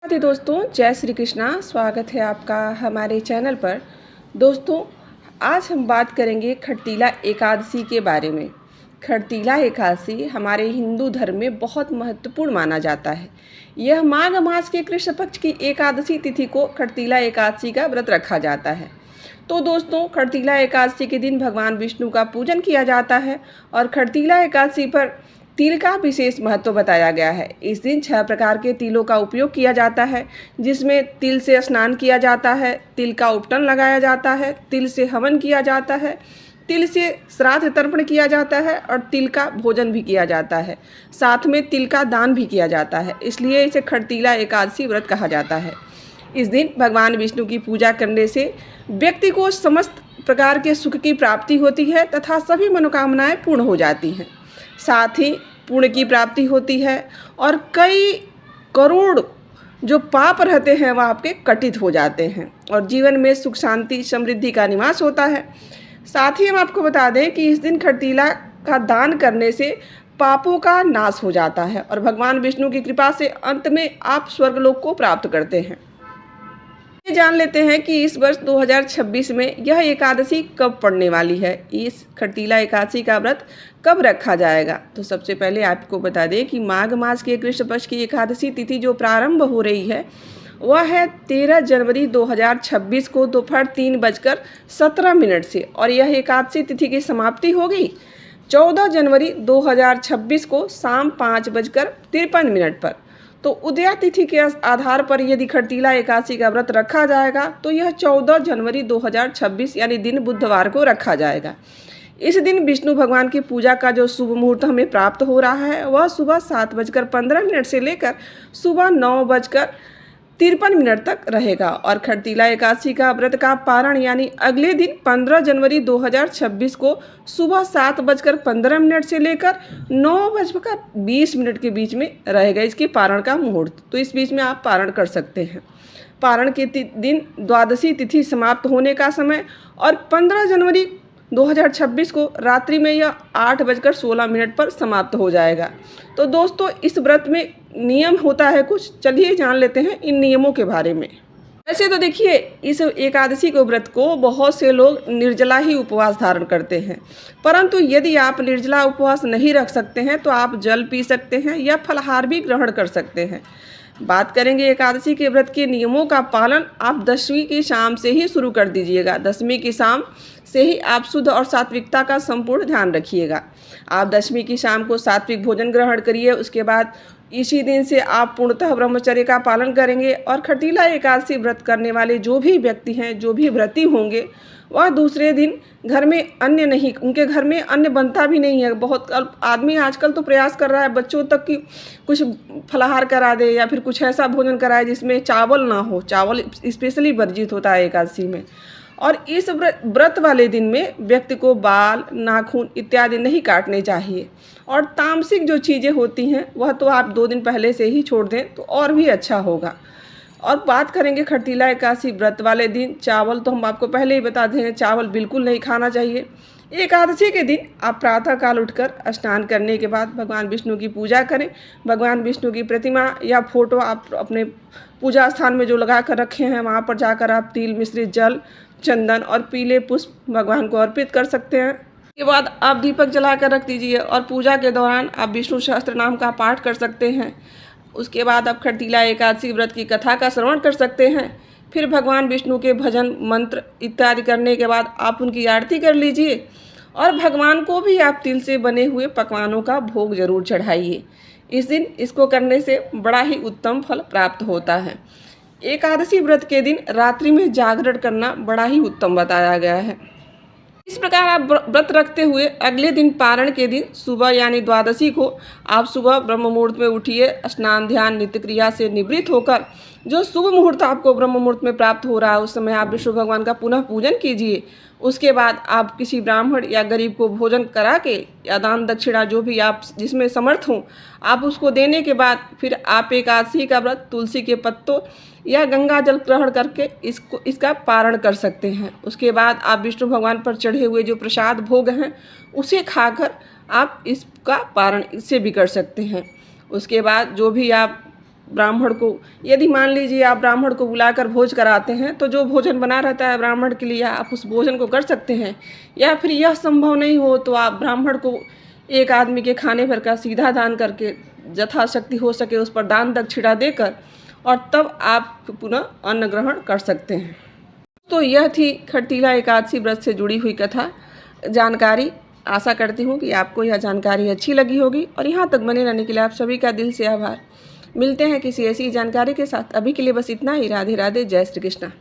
राधे दोस्तों, जय श्री कृष्णा। स्वागत है आपका हमारे चैनल पर। दोस्तों, आज हम बात करेंगे खरतीला एकादशी के बारे में। खरतीला एकादशी हमारे हिंदू धर्म में बहुत महत्वपूर्ण माना जाता है। यह माघ मास के कृष्ण पक्ष की एकादशी तिथि को खरतीला एकादशी का व्रत रखा जाता है। तो दोस्तों, खरतीला एकादशी के दिन भगवान विष्णु का पूजन किया जाता है और खरतीला एकादशी पर तिल का विशेष महत्व बताया गया है। इस दिन 6 प्रकार के तिलों का उपयोग किया जाता है, जिसमें तिल से स्नान किया जाता है, तिल का उपटन लगाया जाता है, तिल से हवन किया जाता है, तिल से श्राद्ध तर्पण किया जाता है और तिल का भोजन भी किया जाता है। साथ में तिल का दान भी किया जाता है, इसलिए इसे खरतीला एकादशी व्रत कहा जाता है। इस दिन भगवान विष्णु की पूजा करने से व्यक्ति को समस्त प्रकार के सुख की प्राप्ति होती है तथा सभी मनोकामनाएं पूर्ण हो जाती हैं। साथ ही पुण्य की प्राप्ति होती है और कई करोड़ जो पाप रहते हैं वह आपके कटित हो जाते हैं और जीवन में सुख शांति समृद्धि का निवास होता है। साथ ही हम आपको बता दें कि इस दिन खरतीला का दान करने से पापों का नाश हो जाता है और भगवान विष्णु की कृपा से अंत में आप स्वर्गलोक को प्राप्त करते हैं। ये जान लेते हैं कि इस वर्ष 2026 में यह एकादशी कब पड़ने वाली है। इस खरतीला एकादशी का व्रत कब रखा जाएगा। तो सबसे पहले आपको बता दें कि माघ मास के कृष्ण पक्ष की एकादशी तिथि जो प्रारंभ हो रही है वह है 13 जनवरी 2026 को दोपहर 3:17 से और यह एकादशी तिथि की समाप्ति होगी 14 जनवरी 2026 को शाम 5:53 पर। तो उदया तिथि के आधार पर यदि खरतीला एकादशी का व्रत रखा जाएगा तो यह 14 जनवरी 2026 यानी दिन बुधवार को रखा जाएगा। इस दिन विष्णु भगवान की पूजा का जो शुभ मुहूर्त हमें प्राप्त हो रहा है वह सुबह 7:15 से लेकर सुबह 9:53 तक रहेगा और खरतीला एकादशी का व्रत का पारण यानी अगले दिन 15 जनवरी 2026 को सुबह 7:15 से लेकर 9:20 के बीच में रहेगा इसके पारण का मुहूर्त। तो इस बीच में आप पारण कर सकते हैं। पारण के दिन द्वादशी तिथि समाप्त होने का समय और 15 जनवरी 2026 को रात्रि में यह 8:16 पर समाप्त हो जाएगा। तो दोस्तों, इस व्रत में नियम होता है कुछ, चलिए जान लेते हैं इन नियमों के बारे में। वैसे तो देखिए, इस एकादशी को व्रत को बहुत से लोग निर्जला ही उपवास धारण करते हैं, परंतु यदि आप निर्जला उपवास नहीं रख सकते हैं तो आप जल पी सकते हैं या फलाहार भी ग्रहण कर सकते हैं। बात करेंगे एकादशी के व्रत के नियमों का पालन आप 10वीं की शाम से ही शुरू कर दीजिएगा। 10वीं की शाम से ही आप शुद्ध और सात्विकता का संपूर्ण ध्यान रखिएगा। आप 10वीं की शाम को सात्विक भोजन ग्रहण करिए। उसके बाद इसी दिन से आप पूर्णतः ब्रह्मचर्य का पालन करेंगे और खरतीला एकादशी व्रत करने वाले जो भी व्यक्ति हैं, जो भी व्रती होंगे, वह दूसरे दिन घर में अन्न नहीं, उनके घर में अन्न बनता भी नहीं है। बहुत आदमी आजकल तो प्रयास कर रहा है बच्चों तक कि कुछ फलाहार करा दे या फिर कुछ ऐसा भोजन कराए जिसमें चावल ना हो। चावल स्पेशली वर्जित होता है एकादशी में। और इस व्रत वाले दिन में व्यक्ति को बाल, नाखून इत्यादि नहीं काटने चाहिए और तामसिक जो चीज़ें होती हैं वह तो आप 2 दिन पहले से ही छोड़ दें तो और भी अच्छा होगा। और बात करेंगे खरतीला एकादशी व्रत वाले दिन, चावल तो हम आपको पहले ही बता दें, चावल बिल्कुल नहीं खाना चाहिए। एकादशी के दिन आप प्रातःकाल उठकर स्नान करने के बाद भगवान विष्णु की पूजा करें। भगवान विष्णु की प्रतिमा या फोटो आप अपने पूजा स्थान में जो लगा कर रखे हैं वहाँ पर जाकर आप तिल मिश्रित जल, चंदन और पीले पुष्प भगवान को अर्पित कर सकते हैं। उसके बाद आप दीपक जलाकर रख दीजिए और पूजा के दौरान आप विष्णु सहस्त्र नाम का पाठ कर सकते हैं। उसके बाद आप खरतीला एकादशी व्रत की कथा का श्रवण कर सकते हैं। फिर भगवान विष्णु के भजन मंत्र इत्यादि करने के बाद आप उनकी आरती कर लीजिए और भगवान को भी आप तिल से बने हुए पकवानों का भोग जरूर चढ़ाइए। इस दिन इसको करने से बड़ा ही उत्तम फल प्राप्त होता है। एकादशी व्रत के दिन रात्रि में जागरण करना बड़ा ही उत्तम बताया गया है। इस प्रकार आप व्रत रखते हुए अगले दिन पारण के दिन सुबह यानी द्वादशी को आप सुबह ब्रह्म मुहूर्त में उठिए। स्नान ध्यान नित्य क्रिया से निवृत्त होकर जो शुभ मुहूर्त आपको ब्रह्म मुहूर्त में प्राप्त हो रहा है उस समय आप विष्णु भगवान का पुनः पूजन कीजिए। उसके बाद आप किसी ब्राह्मण या गरीब को भोजन करा के या दान दक्षिणा जो भी आप जिसमें समर्थ हों आप उसको देने के बाद फिर आप एकादशी का व्रत तुलसी के पत्तों या गंगा जल ग्रहण करके इसका पारण कर सकते हैं। उसके बाद आप विष्णु भगवान पर चढ़े हुए जो प्रसाद भोग हैं उसे खाकर आप इसका पारण इससे भी कर सकते हैं। उसके बाद जो भी आप ब्राह्मण को, यदि मान लीजिए आप ब्राह्मण को बुलाकर भोज कराते हैं तो जो भोजन बना रहता है ब्राह्मण के लिए आप उस भोजन को कर सकते हैं। या फिर यह संभव नहीं हो तो आप ब्राह्मण को एक आदमी के खाने भर का सीधा दान करके, यथाशक्ति हो सके उस पर दान दक्षिणा देकर, और तब आप पुनः अन्न ग्रहण कर सकते हैं। तो यह थी खरतीला एकादशी व्रत से जुड़ी हुई कथा, जानकारी। आशा करती हूँ कि आपको यह जानकारी अच्छी लगी होगी, और यहाँ तक बने रहने के लिए आप सभी का दिल से आभार। मिलते हैं किसी ऐसी जानकारी के साथ। अभी के लिए बस इतना ही। राधे राधे, जय श्री कृष्णा।